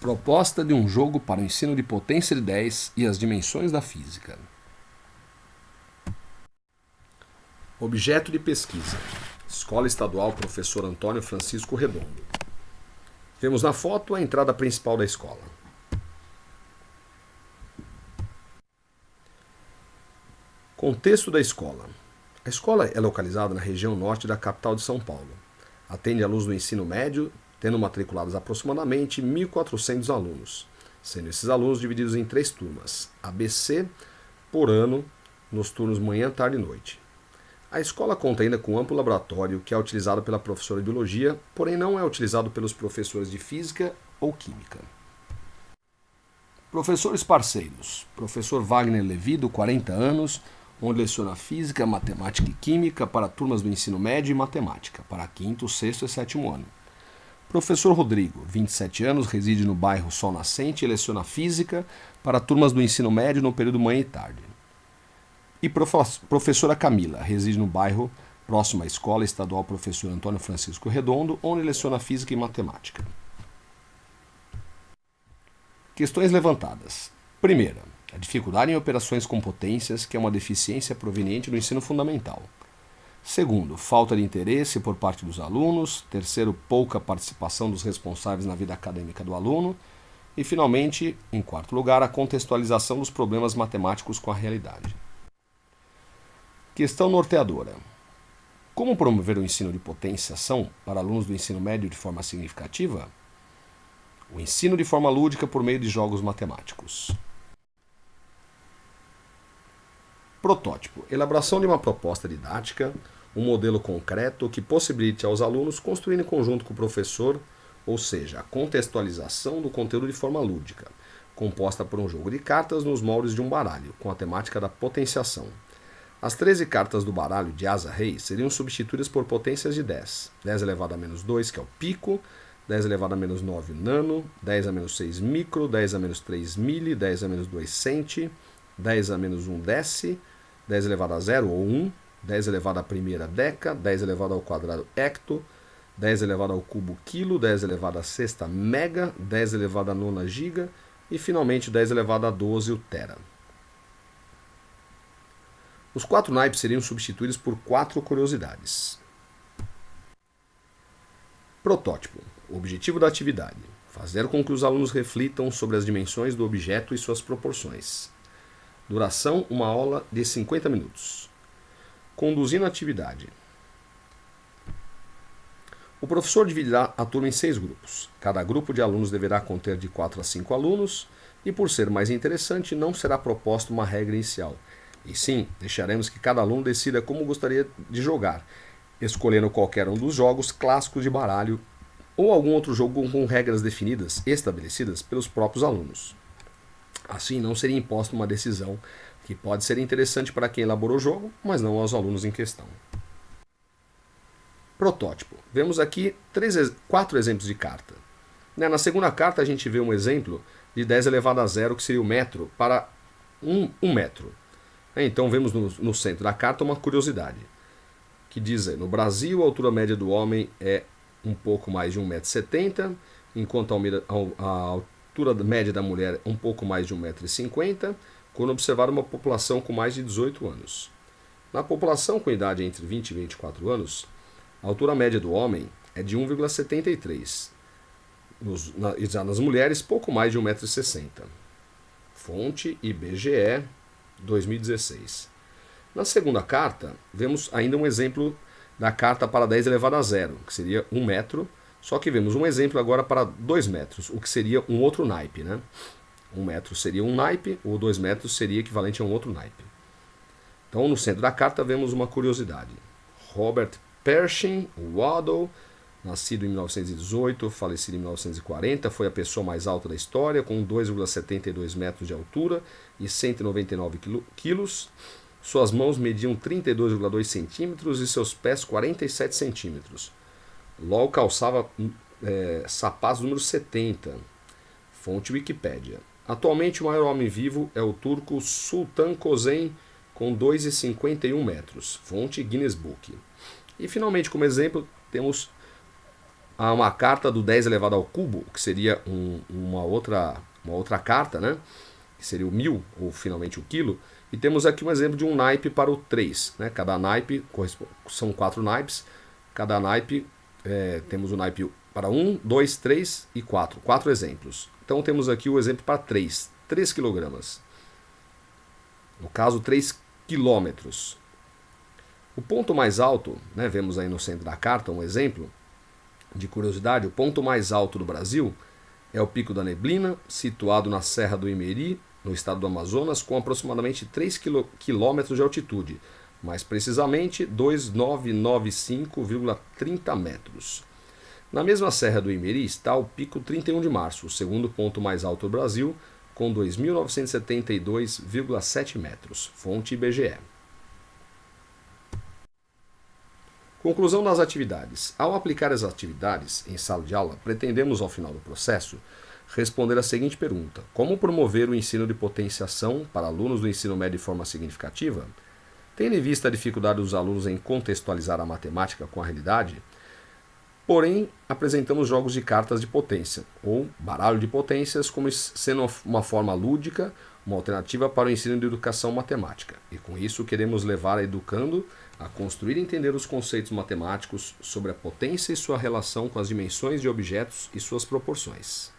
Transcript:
Proposta de um jogo para o ensino de potência de 10 e as dimensões da física. Objeto de pesquisa. Escola Estadual Professor Antônio Francisco Redondo. Vemos na foto a entrada principal da escola. Contexto da escola. A escola é localizada na região norte da capital de São Paulo. Atende alunos do ensino médio, tendo matriculados aproximadamente 1.400 alunos, sendo esses alunos divididos em 3 turmas, ABC, por ano, nos turnos manhã, tarde e noite. A escola conta ainda com um amplo laboratório que é utilizado pela professora de biologia, porém não é utilizado pelos professores de física ou química. Professores parceiros. Professor Wagner Levido, 40 anos, onde leciona física, matemática e química para turmas do ensino médio e matemática, para 5º, 6º e 7º ano. Professor Rodrigo, 27 anos, reside no bairro Sol Nascente e leciona física para turmas do ensino médio no período manhã e tarde. E professora Camila, reside no bairro próximo à Escola Estadual Professor Antônio Francisco Redondo, onde leciona física e matemática. Questões levantadas. Primeira, a dificuldade em operações com potências, que é uma deficiência proveniente do ensino fundamental. Segundo, falta de interesse por parte dos alunos. Terceiro, pouca participação dos responsáveis na vida acadêmica do aluno. E, finalmente, em quarto lugar, a contextualização dos problemas matemáticos com a realidade. Questão norteadora. Como promover o ensino de potenciação para alunos do ensino médio de forma significativa? O ensino de forma lúdica por meio de jogos matemáticos. Protótipo. Elaboração de uma proposta didática, um modelo concreto que possibilite aos alunos construir em conjunto com o professor, ou seja, a contextualização do conteúdo de forma lúdica, composta por um jogo de cartas nos moldes de um baralho, com a temática da potenciação. As 13 cartas do baralho de asa-rei seriam substituídas por potências de 10. 10 elevado a menos 2, que é o pico, 10 elevado a menos 9, o nano, 10 a menos 6, micro, 10 a menos 3, milli, 10 a menos 2, centi, 10 a menos 1, deci, 10 elevado a 0 ou 1, 10 elevado à primeira deca, 10 elevado ao quadrado hecto, 10 elevado ao cubo quilo, 10 elevado à sexta mega, 10 elevado à nona giga e finalmente 10 elevado a 12 o tera. Os 4 naipes seriam substituídos por 4 curiosidades. Protótipo. O objetivo da atividade: fazer com que os alunos reflitam sobre as dimensões do objeto e suas proporções. Duração: uma aula de 50 minutos. Conduzindo a atividade. O professor dividirá a turma em 6 grupos. Cada grupo de alunos deverá conter de 4 a 5 alunos e, por ser mais interessante, não será proposta uma regra inicial. E sim, deixaremos que cada aluno decida como gostaria de jogar, escolhendo qualquer um dos jogos clássicos de baralho ou algum outro jogo com regras definidas, estabelecidas pelos próprios alunos. Assim, não seria imposta uma decisão que pode ser interessante para quem elaborou o jogo, mas não aos alunos em questão. Protótipo. Vemos aqui 4 exemplos de carta. Na segunda carta, a gente vê um exemplo de 10 elevado a 0, que seria o metro, para 1 metro. Então, vemos no centro da carta uma curiosidade, que diz: no Brasil, a altura média do homem é um pouco mais de 1,70 m, enquanto a altura média da mulher é um pouco mais de 1,50 m, quando observar uma população com mais de 18 anos. Na população com idade entre 20 e 24 anos, a altura média do homem é de 1,73 m, já nas mulheres, pouco mais de 1,60 m. Fonte: IBGE, 2016. Na segunda carta, vemos ainda um exemplo da carta para 10 elevado a 0, que seria 1 metro, só que vemos um exemplo agora para 2 metros, o que seria um outro naipe, né? 1 metro seria um naipe, ou 2 metros seria equivalente a um outro naipe. Então, no centro da carta, vemos uma curiosidade. Robert Pershing Waddell, nascido em 1918, falecido em 1940, foi a pessoa mais alta da história, com 2,72 metros de altura e 199 quilos. Suas mãos mediam 32,2 centímetros e seus pés 47 centímetros. Logo calçava sapatos número 70. Fonte: Wikipédia. Atualmente, o maior homem vivo é o turco Sultan Kösen, com 2,51 metros. Fonte: Guinness Book. E, finalmente, como exemplo, temos a uma carta do 10 elevado ao cubo, que seria uma outra carta, né? Que seria o 1000, ou finalmente o quilo. E temos aqui um exemplo de um naipe para o 3. Né? Cada naipe, são 4 naipes, cada naipe, temos o naipe para 1, 2, 3 e 4. 4 exemplos. Então temos aqui o exemplo para 3 kg. No caso, 3 quilômetros. O ponto mais alto, né, vemos aí no centro da carta um exemplo de curiosidade, o ponto mais alto do Brasil é o Pico da Neblina, situado na Serra do Imeri, no estado do Amazonas, com aproximadamente 3 km de altitude, mais precisamente 2.995,30 metros. Na mesma Serra do Imeri está o Pico 31 de Março, o segundo ponto mais alto do Brasil, com 2.972,7 metros, fonte IBGE. Conclusão das atividades. Ao aplicar as atividades em sala de aula, pretendemos, ao final do processo, responder a seguinte pergunta: como promover o ensino de potenciação para alunos do ensino médio de forma significativa? Tendo em vista a dificuldade dos alunos em contextualizar a matemática com a realidade, porém, apresentamos jogos de cartas de potência, ou baralho de potências, como sendo uma forma lúdica, uma alternativa para o ensino de educação matemática. E com isso queremos levar a educando a construir e entender os conceitos matemáticos sobre a potência e sua relação com as dimensões de objetos e suas proporções.